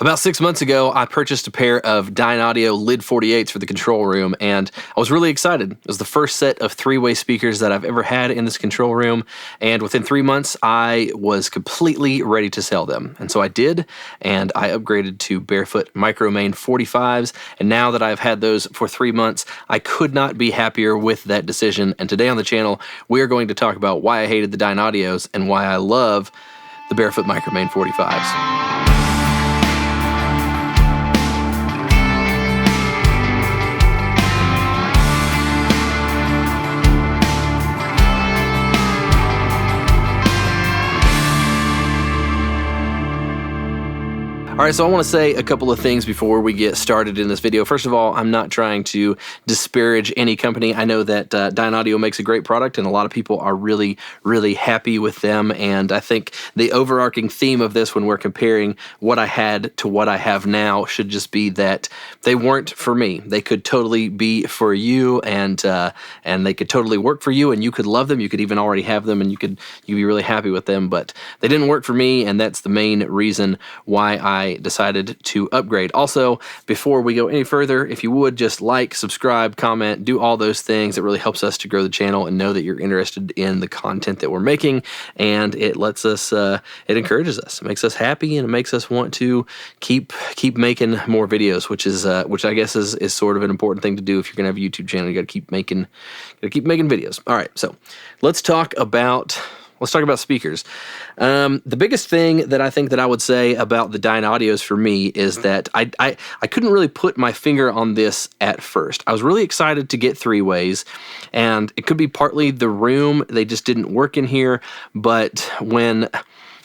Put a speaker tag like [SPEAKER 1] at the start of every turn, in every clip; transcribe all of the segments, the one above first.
[SPEAKER 1] About 6 months ago, I purchased a pair of Dyne Audio Lid 48s for the control room, and I was really excited. It was the first set of three-way speakers that I've ever had in this control room, and within 3 months, I was completely ready to sell them. And so I did, and I upgraded to Barefoot Micromain 45's, and now that I've had those for 3 months, I could not be happier with that decision. And today on the channel, we are going to talk about why I hated the Dyne Audios and why I love the Barefoot Micromain 45's. All right, so I want to say a couple of things before we get started in this video. First of all, I'm not trying to disparage any company. I know that Dyne Audio makes a great product, and a lot of people are really, really happy with them. And I think the overarching theme of this when we're comparing what I had to what I have now should just be that they weren't for me. They could totally be for you, and they could totally work for you, and you could love them. You could even already have them, and you'd be really happy with them. But they didn't work for me, and that's the main reason why I decided to upgrade. Also, before we go any further, if you would just like, subscribe, comment, do all those things. It really helps us to grow the channel and know that you're interested in the content that we're making, and it lets us, it encourages us, it makes us happy, and it makes us want to keep making more videos, which I guess is sort of an important thing to do. If you're gonna have a YouTube channel, you gotta keep making videos. All right, so let's talk about speakers. The biggest thing that I think that I would say about the Dyne Audios for me is that I couldn't really put my finger on this at first. I was really excited to get three-ways, and it could be partly the room. They just didn't work in here, but when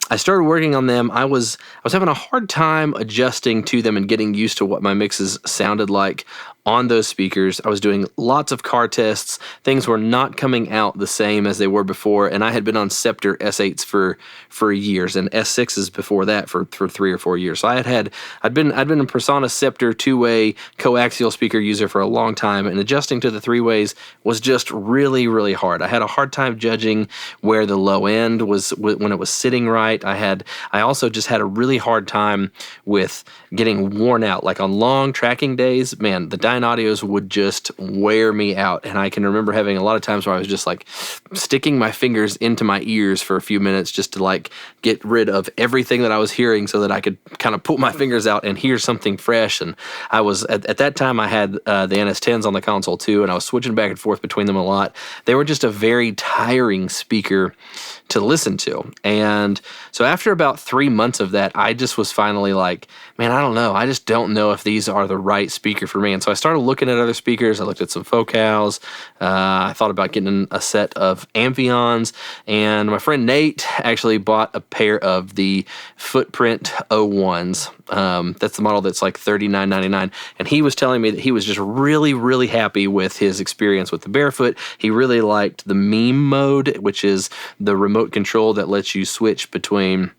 [SPEAKER 1] I started working on them, I was having a hard time adjusting to them and getting used to what my mixes sounded like on those speakers. I was doing lots of car tests. Things were not coming out the same as they were before, and I had been on Scepter S8s for years, and S6s before that for 3 or 4 years. So I'd been a Persona Scepter two-way coaxial speaker user for a long time, and adjusting to the three-ways was just really, really hard. I had a hard time judging where the low end was when it was sitting right. I also just had a really hard time with getting worn out. Like on long tracking days, man, the Dyne Audios would just wear me out. And I can remember having a lot of times where I was just like sticking my fingers into my ears for a few minutes just to like get rid of everything that I was hearing so that I could kind of put my fingers out and hear something fresh. And I was, at that time, I had the NS10s on the console too, and I was switching back and forth between them a lot. They were just a very tiring speaker to listen to. And so after about 3 months of that, I just was finally like, man, I don't know. I just don't know if these are the right speaker for me. And so I started looking at other speakers. I looked at some Focals. I thought about getting a set of Amphions. And my friend Nate actually bought a pair of the Footprint 01s. That's the model that's like $39.99. And he was telling me that he was just really, really happy with his experience with the Barefoot. He really liked the meme mode, which is the remote control that lets you switch between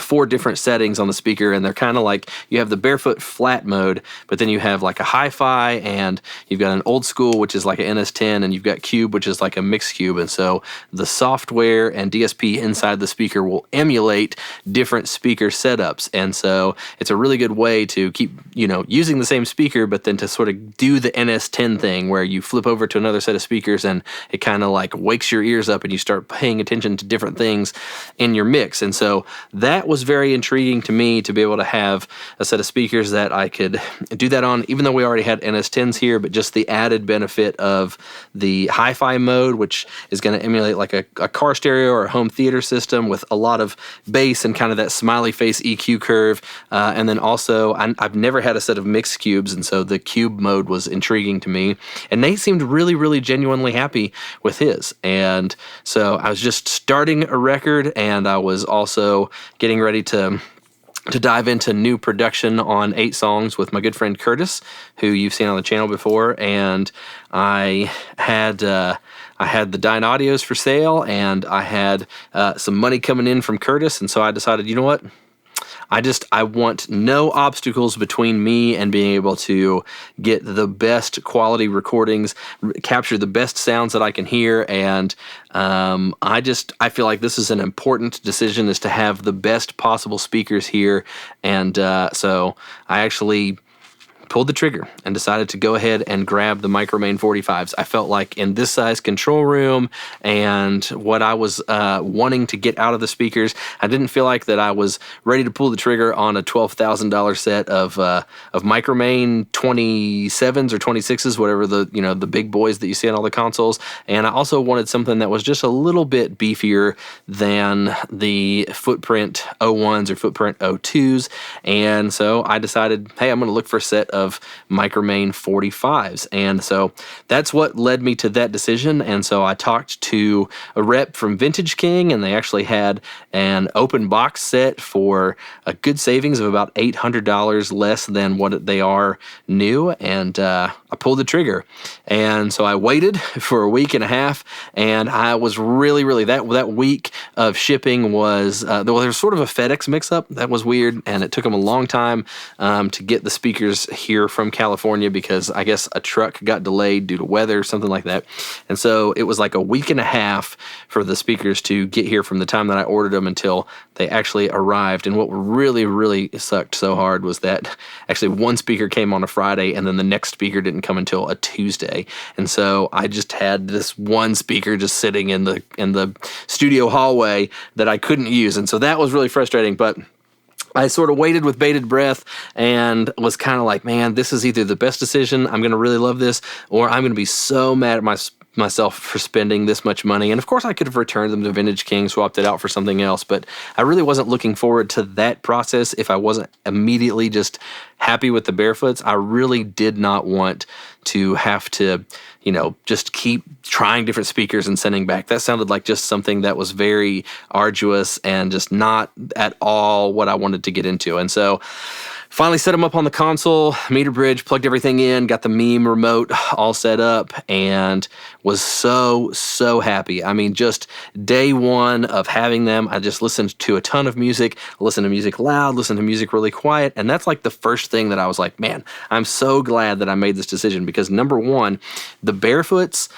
[SPEAKER 1] 4 different settings on the speaker, and they're kind of like, you have the Barefoot flat mode, but then you have like a hi-fi, and you've got an old school, which is like an NS10, and you've got cube, which is like a mixed cube. And so the software and DSP inside the speaker will emulate different speaker setups. And so it's a really good way to keep, using the same speaker, but then to sort of do the NS10 thing where you flip over to another set of speakers and it kind of like wakes your ears up and you start paying attention to different things in your mix. And so that was very intriguing to me, to be able to have a set of speakers that I could do that on, even though we already had NS10s here, but just the added benefit of the hi-fi mode, which is going to emulate like a car stereo or a home theater system with a lot of bass and kind of that smiley face EQ curve. And then also, I've never had a set of mixed cubes, and so the cube mode was intriguing to me. And Nate seemed really, really genuinely happy with his. And so I was just starting a record, and I was also getting ready to dive into new production on 8 songs with my good friend Curtis, who you've seen on the channel before. And I had the Dyne Audios for sale, and I had some money coming in from Curtis, and so I decided, you know what? I want no obstacles between me and being able to get the best quality recordings, capture the best sounds that I can hear, and I feel like this is an important decision, is to have the best possible speakers here, and so I actually pulled the trigger and decided to go ahead and grab the Micromain 45's. I felt like in this size control room and what I was wanting to get out of the speakers, I didn't feel like that I was ready to pull the trigger on a $12,000 set of Micromain 27s or 26s, whatever the big boys that you see on all the consoles. And I also wanted something that was just a little bit beefier than the Footprint 01s or Footprint 02s. And so I decided, hey, I'm going to look for a set of Micromain 45's. And so that's what led me to that decision. And so I talked to a rep from Vintage King, and they actually had an open box set for a good savings of about $800 less than what they are new. And I pulled the trigger. And so I waited for a week and a half, and I was really that week of shipping was there was sort of a FedEx mix-up that was weird, and it took them a long time to get the speakers here from California, because I guess a truck got delayed due to weather or something like that. And so it was like a week and a half for the speakers to get here from the time that I ordered them until they actually arrived. And what really sucked so hard was that actually one speaker came on a Friday, and then the next speaker didn't come until a Tuesday. And so I just had this one speaker just sitting in the studio hallway that I couldn't use. And so that was really frustrating, but I sort of waited with bated breath and was kind of like, man, this is either the best decision, I'm going to really love this, or I'm going to be so mad at myself for spending this much money. And of course I could have returned them to Vintage King, swapped it out for something else, but I really wasn't looking forward to that process if I wasn't immediately just happy with the Barefoots. I really did not want to have to, just keep trying different speakers and sending back. That sounded like just something that was very arduous and just not at all what I wanted to get into. And so finally set them up on the console, meter bridge, plugged everything in, got the meme remote all set up, and was so happy. I mean, just day one of having them, I just listened to a ton of music, listened to music loud, listened to music really quiet, and that's like the first thing that I was like, man, I'm so glad that I made this decision, because number one, the Barefoots,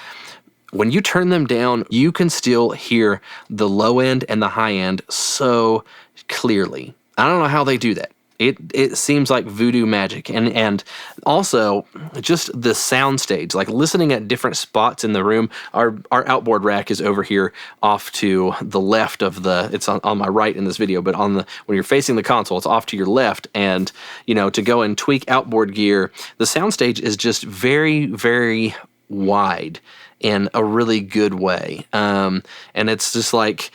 [SPEAKER 1] when you turn them down, you can still hear the low end and the high end so clearly. I don't know how they do that. It seems like voodoo magic. And also just the soundstage, like listening at different spots in the room. Our outboard rack is over here off to the left of it's on my right in this video, but when you're facing the console, it's off to your left. And, to go and tweak outboard gear, the soundstage is just very wide in a really good way. And it's just like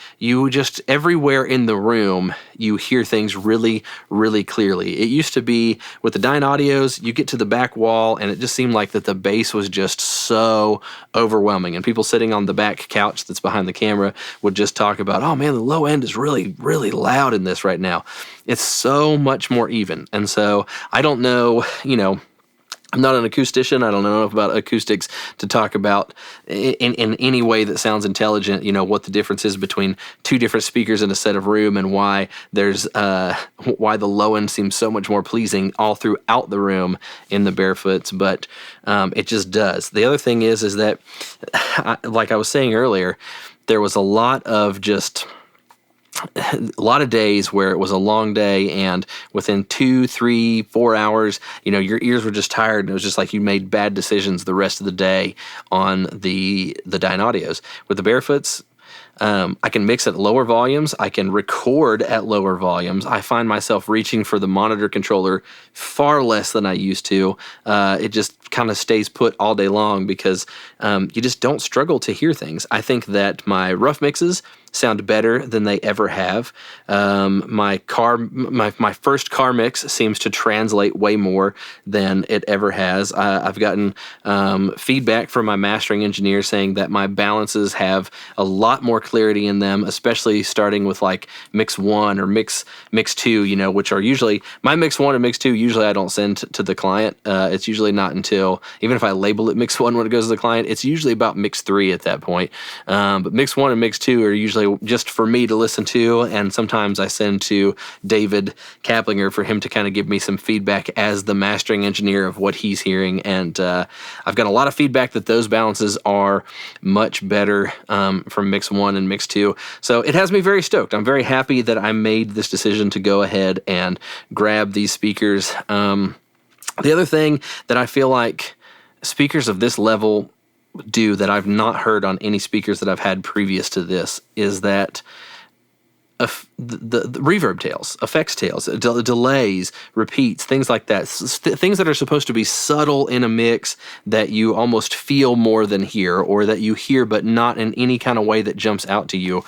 [SPEAKER 1] everywhere in the room, you hear things really clearly. It used to be with the Dynaudios, you get to the back wall and it just seemed like that the bass was just so overwhelming. And people sitting on the back couch that's behind the camera would just talk about, oh man, the low end is really loud in this right now. It's so much more even. And so I don't know, I'm not an acoustician. I don't know enough about acoustics to talk about in any way that sounds intelligent, what the difference is between two different speakers in a set of room, and why why the low end seems so much more pleasing all throughout the room in the Barefoots, but it just does. The other thing is that, like I was saying earlier, there was a lot of days where it was a long day, and within 2, 3, 4 hours, your ears were just tired, and it was just like you made bad decisions the rest of the day on the Dynaudios. With the Barefoots, I can mix at lower volumes. I can record at lower volumes. I find myself reaching for the monitor controller far less than I used to. It just kind of stays put all day long because you just don't struggle to hear things. I think that my rough mixes sound better than they ever have. My first car mix seems to translate way more than it ever has. I've gotten feedback from my mastering engineer saying that my balances have a lot more clarity in them, especially starting with like mix 1 or mix 2, you know, which are usually my mix 1 and mix 2. Usually I don't send to the client. It's usually not until, even if I label it mix 1 when it goes to the client, it's usually about mix 3 at that point. But mix 1 and mix 2 are usually just for me to listen to, and sometimes I send to David Kaplinger for him to kind of give me some feedback as the mastering engineer of what he's hearing. And I've got a lot of feedback that those balances are much better from mix 1 and mix 2. So it has me very stoked. I'm very happy that I made this decision to go ahead and grab these speakers. The other thing that I feel like speakers of this level do that I've not heard on any speakers that I've had previous to this is that the reverb tails, effects tails, delays, repeats, things like that, things that are supposed to be subtle in a mix that you almost feel more than hear, or that you hear but not in any kind of way that jumps out to you.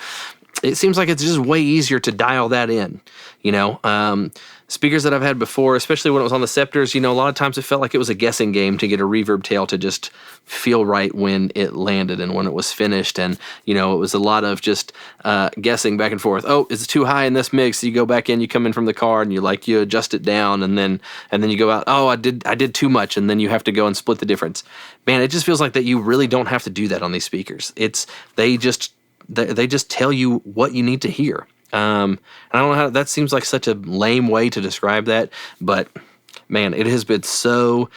[SPEAKER 1] It seems like it's just way easier to dial that in, you know. Speakers that I've had before, especially when it was on the Scepters, you know, a lot of times it felt like it was a guessing game to get a reverb tail to just feel right when it landed and when it was finished. And, you know, it was a lot of just guessing back and forth. Oh, is it too high in this mix? You go back in, you come in from the car, and you adjust it down, and then you go out, oh, I did too much, and then you have to go and split the difference. Man, it just feels like that you really don't have to do that on these speakers. They just tell you what you need to hear. I don't know how, that seems like such a lame way to describe that, but man, it's been so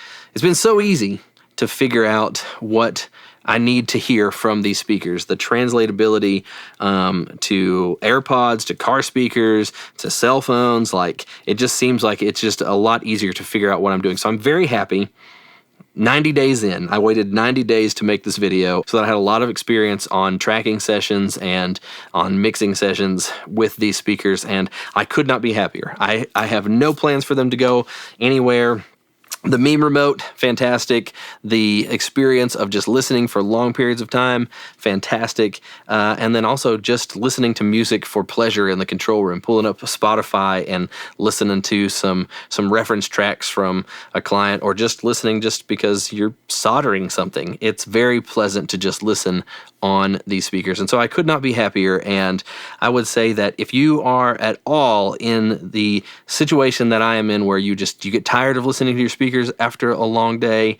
[SPEAKER 1] easy to figure out what I need to hear from these speakers. The translatability to AirPods, to car speakers, to cell phones, like it just seems like it's just a lot easier to figure out what I'm doing. So I'm very happy. 90 days in, I waited 90 days to make this video so that I had a lot of experience on tracking sessions and on mixing sessions with these speakers, and I could not be happier. I have no plans for them to go anywhere. The meme remote, fantastic. The experience of just listening for long periods of time, fantastic. And then also just listening to music for pleasure in the control room, pulling up Spotify and listening to some reference tracks from a client, or just listening just because you're soldering something. It's very pleasant to just listen on these speakers. And so I could not be happier. And I would say that if you are at all in the situation that I am in, where you get tired of listening to your speakers after a long day,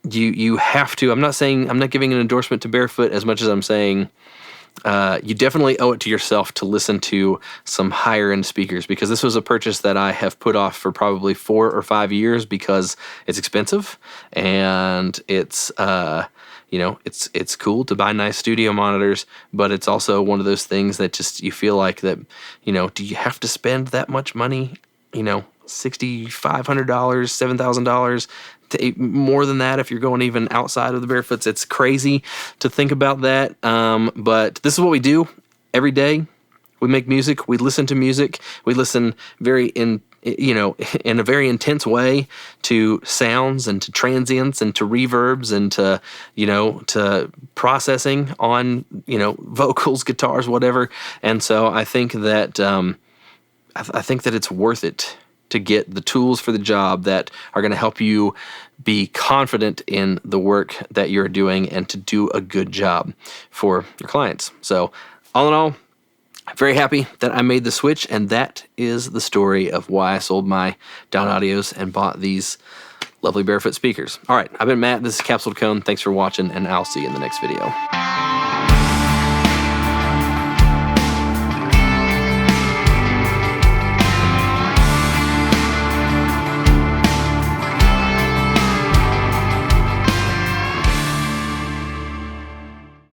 [SPEAKER 1] you have to. I'm not giving an endorsement to Barefoot as much as I'm saying you definitely owe it to yourself to listen to some higher end speakers, because this was a purchase that I have put off for probably 4 or 5 years because it's expensive, and it's it's cool to buy nice studio monitors, but it's also one of those things that just you feel like that, do you have to spend that much money? $6,500, $7,000, more than that if you're going even outside of the Barefoots. It's crazy to think about that, but this is what we do every day. We make music. We listen to music. We listen in a very intense way to sounds and to transients and to reverbs and to processing on vocals, guitars, whatever. And so I think that it's worth it to get the tools for the job that are going to help you be confident in the work that you're doing and to do a good job for your clients. So all in all, I'm very happy that I made the switch, and that is the story of why I sold my Down Audios and bought these lovely Barefoot speakers. All right, I've been Matt. This is Capsule Cone. Thanks for watching, and I'll see you in the next video.